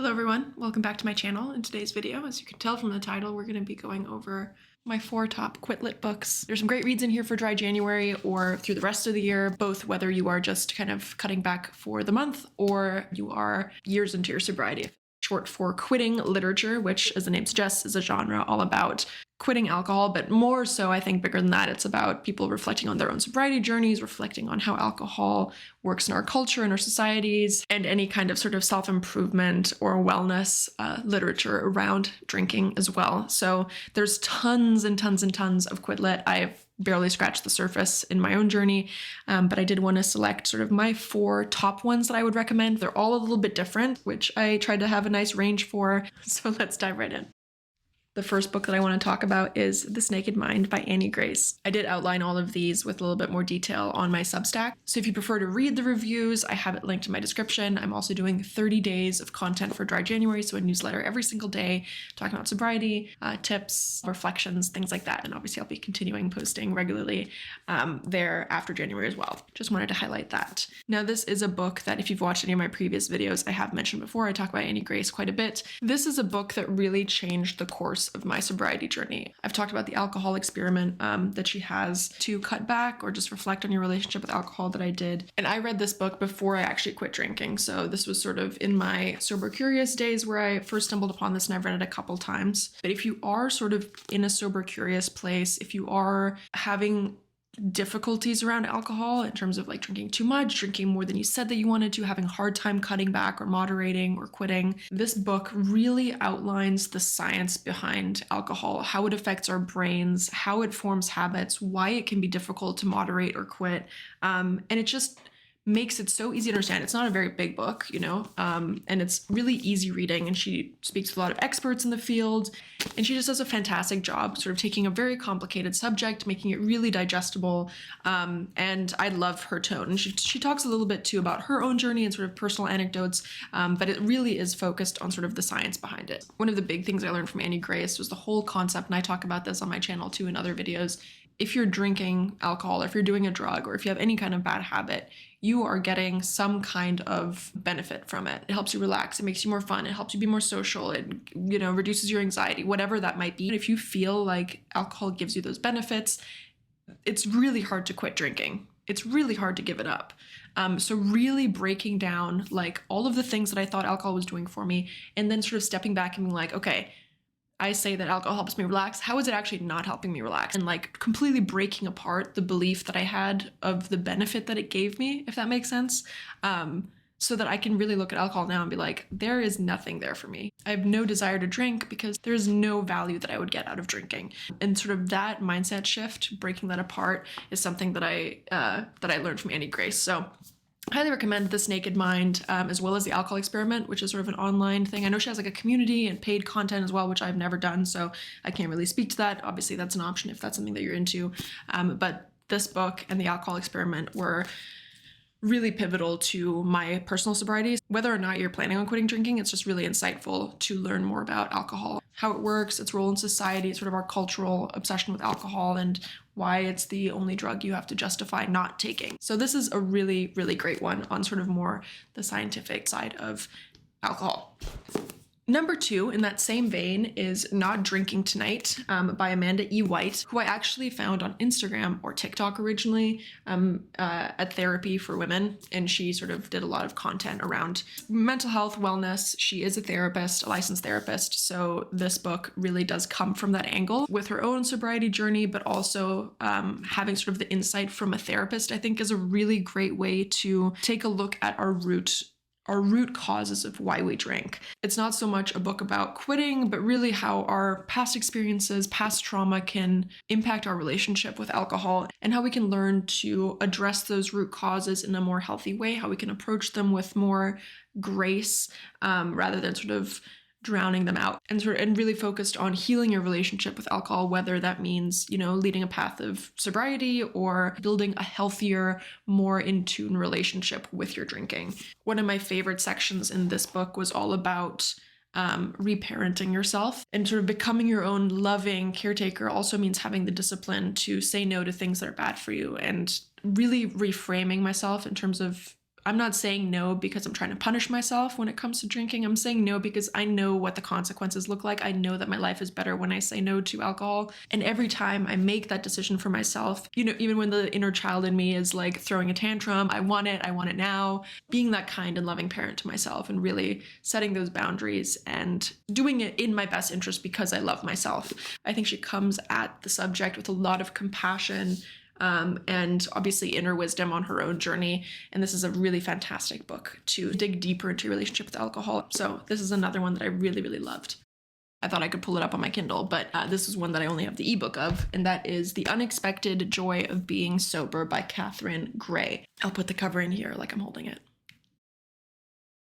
Hello everyone, welcome back to my channel. In today's video, as you can tell from the title, we're going to be going over my 4 top quit lit books. There's some great reads in here for dry January or through the rest of the year, both whether you are just kind of cutting back for the month or you are years into your sobriety. Short for quitting literature, which as the name suggests is a genre all about quitting alcohol, but more so I think bigger than that, it's about people reflecting on their own sobriety journeys, reflecting on how alcohol works in our culture and our societies, and any kind of sort of self-improvement or wellness literature around drinking as well. So there's tons and tons and tons of quit lit. I've barely scratched the surface in my own journey, but I did want to select sort of my 4 top ones that I would recommend. They're all a little bit different, which I tried to have a nice range for. So let's dive right in. The first book that I want to talk about is This Naked Mind by Annie Grace. I did outline all of these with a little bit more detail on my Substack. So if you prefer to read the reviews, I have it linked in my description. I'm also doing 30 days of content for dry January, so a newsletter every single day talking about sobriety, tips, reflections, things like that. And obviously I'll be continuing posting regularly there after January as well. Just wanted to highlight that. Now this is a book that if you've watched any of my previous videos, I have mentioned before. I talk about Annie Grace quite a bit. This is a book that really changed the course of my sobriety journey. I've talked about the alcohol experiment that she has to cut back or just reflect on your relationship with alcohol that I did. And I read this book before I actually quit drinking. So this was sort of in my sober curious days where I first stumbled upon this, and I've read it a couple times. But if you are sort of in a sober curious place, if you are having difficulties around alcohol in terms of like drinking too much, drinking more than you said that you wanted to, having a hard time cutting back or moderating or quitting, this book really outlines the science behind alcohol, how it affects our brains, how it forms habits, why it can be difficult to moderate or quit. And it just makes it so easy to understand. It's not a very big book, and it's really easy reading, and she speaks with a lot of experts in the field, and she just does a fantastic job sort of taking a very complicated subject, making it really digestible, and I love her tone. And she talks a little bit too about her own journey and sort of personal anecdotes, but it really is focused on sort of the science behind it. One of the big things I learned from Annie Grace was the whole concept, and I talk about this on my channel too in other videos. If you're drinking alcohol, or if you're doing a drug, or if you have any kind of bad habit, you are getting some kind of benefit from it. It helps you relax, it makes you more fun, it helps you be more social, it reduces your anxiety, whatever that might be. If you feel like alcohol gives you those benefits, it's really hard to quit drinking. It's really hard to give it up. So really breaking down like all of the things that I thought alcohol was doing for me, and then sort of stepping back and being like, okay, I say that alcohol helps me relax. How is it actually not helping me relax? And like completely breaking apart the belief that I had of the benefit that it gave me, if that makes sense. So that I can really look at alcohol now and be like, there is nothing there for me. I have no desire to drink because there's no value that I would get out of drinking. And sort of that mindset shift, breaking that apart, is something that I learned from Annie Grace. So I highly recommend This Naked Mind, as well as The Alcohol Experiment, which is sort of an online thing. I know she has like a community and paid content as well, which I've never done, so I can't really speak to that. Obviously, that's an option if that's something that you're into. But this book and The Alcohol Experiment were really pivotal to my personal sobriety. Whether or not you're planning on quitting drinking, it's just really insightful to learn more about alcohol, how it works, its role in society, sort of our cultural obsession with alcohol, and why it's the only drug you have to justify not taking. So this is a really, really great one on sort of more the scientific side of alcohol. Number 2 in that same vein is Not Drinking Tonight by Amanda E. White, who I actually found on Instagram or TikTok originally at Therapy for Women. And she sort of did a lot of content around mental health, wellness. She is a therapist, a licensed therapist. So this book really does come from that angle with her own sobriety journey, but also having sort of the insight from a therapist, I think is a really great way to take a look at our root causes of why we drink. It's not so much a book about quitting, but really how our past experiences, past trauma can impact our relationship with alcohol, and how we can learn to address those root causes in a more healthy way, how we can approach them with more grace, rather than sort of drowning them out, and really focused on healing your relationship with alcohol, whether that means, leading a path of sobriety or building a healthier, more in tune relationship with your drinking. One of my favorite sections in this book was all about reparenting yourself, and sort of becoming your own loving caretaker also means having the discipline to say no to things that are bad for you, and really reframing myself in terms of I'm not saying no because I'm trying to punish myself when it comes to drinking. I'm saying no because I know what the consequences look like. I know that my life is better when I say no to alcohol. And every time I make that decision for myself, you know, even when the inner child in me is like throwing a tantrum, I want it now, being that kind and loving parent to myself and really setting those boundaries and doing it in my best interest because I love myself. I think she comes at the subject with a lot of compassion, and obviously inner wisdom on her own journey. And this is a really fantastic book to dig deeper into your relationship with alcohol. So this is another one that I really, really loved. I thought I could pull it up on my Kindle, but this is one that I only have the ebook of, and that is The Unexpected Joy of Being Sober by Catherine Gray. I'll put the cover in here like I'm holding it.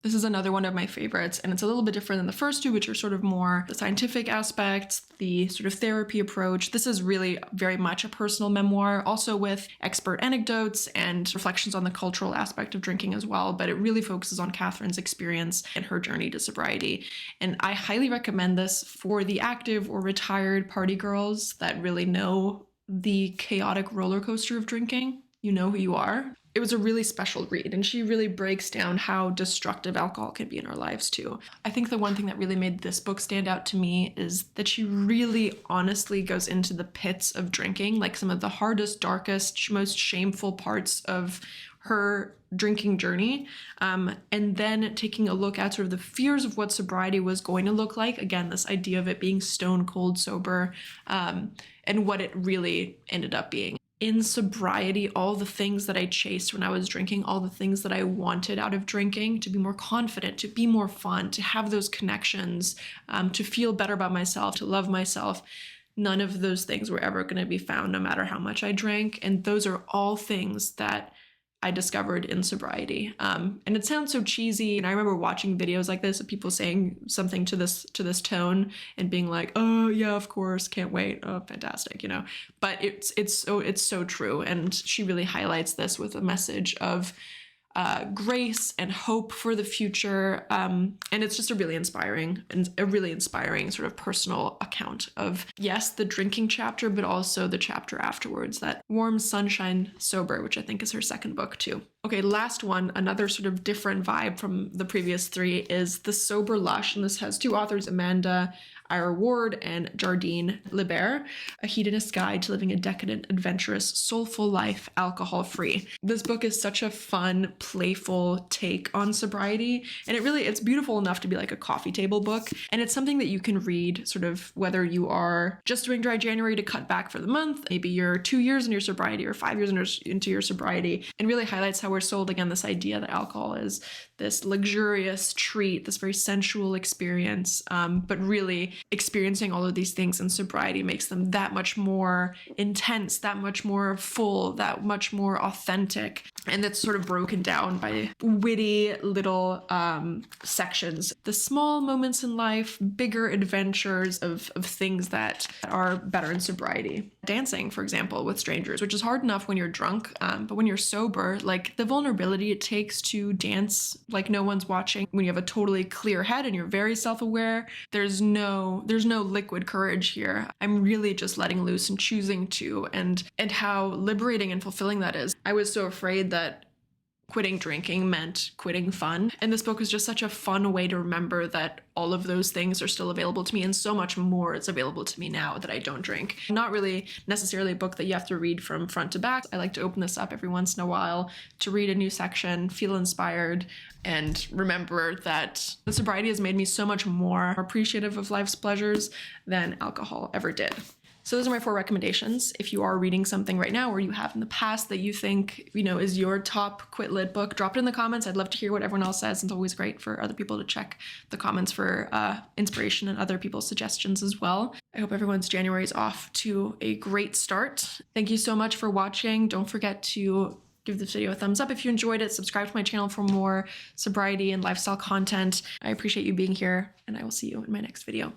This is another one of my favorites, and it's a little bit different than the first two, which are sort of more the scientific aspects, the sort of therapy approach. This is really very much a personal memoir, also with expert anecdotes and reflections on the cultural aspect of drinking as well, but it really focuses on Catherine's experience and her journey to sobriety. And I highly recommend this for the active or retired party girls that really know the chaotic roller coaster of drinking. You know who you are. It was a really special read, and she really breaks down how destructive alcohol can be in our lives too. I think the one thing that really made this book stand out to me is that she really honestly goes into the pits of drinking, like some of the hardest, darkest, most shameful parts of her drinking journey, and then taking a look at sort of the fears of what sobriety was going to look like. Again, this idea of it being stone cold sober, and what it really ended up being. In sobriety, all the things that I chased when I was drinking, all the things that I wanted out of drinking, to be more confident, to be more fun, to have those connections, to feel better about myself, to love myself, none of those things were ever going to be found no matter how much I drank. And those are all things that I discovered in sobriety. And it sounds so cheesy. And I remember watching videos like this of people saying something to this tone and being like, oh yeah, of course, can't wait. Oh, fantastic, you know. But it's so true. And she really highlights this with a message of grace and hope for the future. And it's just a really inspiring sort of personal account of, yes, the drinking chapter, but also the chapter afterwards, that Warm Sunshine Sober, which I think is her second book too. Okay, last one, another sort of different vibe from the previous three, is The Sober Lush. And this has two authors, Amanda Ira Ward and Jardine Libert, A Hedonist Guide to Living a Decadent, Adventurous, Soulful Life, Alcohol-Free. This book is such a fun, playful take on sobriety, and it's beautiful enough to be like a coffee table book, and it's something that you can read sort of whether you are just doing dry January to cut back for the month, maybe you're 2 years into your sobriety or 5 years into your sobriety, and really highlights how we're sold, again, this idea that alcohol is this luxurious treat, this very sensual experience, but really experiencing all of these things in sobriety makes them that much more intense, that much more full, that much more authentic. And that's sort of broken down by witty little sections. The small moments in life, bigger adventures of things that are better in sobriety. Dancing, for example, with strangers, which is hard enough when you're drunk, but when you're sober, like the vulnerability it takes to dance like no one's watching, when you have a totally clear head and you're very self-aware, there's no liquid courage here. I'm really just letting loose and choosing to, and how liberating and fulfilling that is. I was so afraid that quitting drinking meant quitting fun. And this book is just such a fun way to remember that all of those things are still available to me, and so much more is available to me now that I don't drink. Not really necessarily a book that you have to read from front to back. I like to open this up every once in a while to read a new section, feel inspired, and remember that the sobriety has made me so much more appreciative of life's pleasures than alcohol ever did. So those are my 4 recommendations. If you are reading something right now or you have in the past that you think, is your top quit lit book, drop it in the comments. I'd love to hear what everyone else says. It's always great for other people to check the comments for inspiration and other people's suggestions as well. I hope everyone's January is off to a great start. Thank you so much for watching. Don't forget to give this video a thumbs up if you enjoyed it. Subscribe to my channel for more sobriety and lifestyle content. I appreciate you being here, and I will see you in my next video.